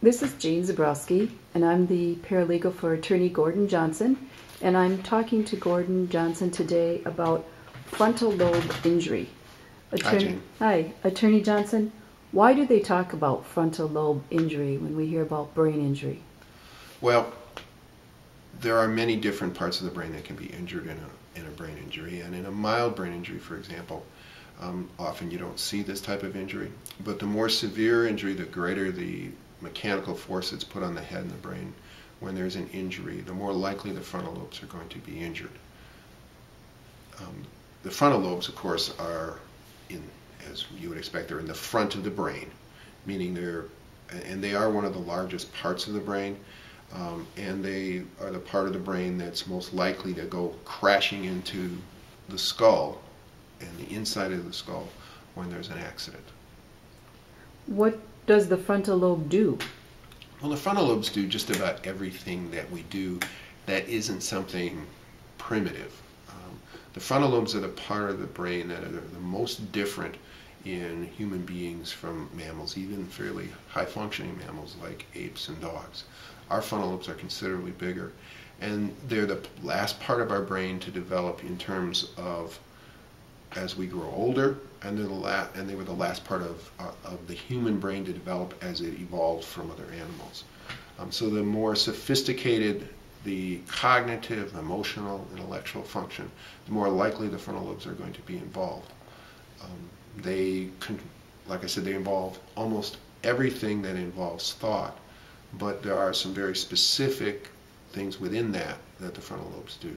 This is Jane Zabrowski, and I'm the paralegal for attorney Gordon Johnson, and I'm talking to Gordon Johnson today about frontal lobe injury. Hi, Jane. Hi, Attorney Johnson. Why do they talk about frontal lobe injury when we hear about brain injury? Well, there are many different parts of the brain that can be injured in a brain injury, and in a mild brain injury, for example, often you don't see this type of injury, but the more severe injury, the greater the mechanical force that's put on the head and the brain when there's an injury, the more likely the frontal lobes are going to be injured. The frontal lobes, of course, are as you would expect, they're in the front of the brain, meaning they are one of the largest parts of the brain, and they are the part of the brain that's most likely to go crashing into the skull and the inside of the skull when there's an accident. What does the frontal lobe do? Well, the frontal lobes do just about everything that we do that isn't something primitive. The frontal lobes are the part of the brain that are the most different in human beings from mammals, even fairly high-functioning mammals like apes and dogs. Our frontal lobes are considerably bigger, and they're the last part of our brain to develop in terms of as we grow older, and they were the last part of the human brain to develop as it evolved from other animals. So the more sophisticated the cognitive, emotional, intellectual function, the more likely the frontal lobes are going to be involved. Like I said, they involve almost everything that involves thought, but there are some very specific things within that the frontal lobes do.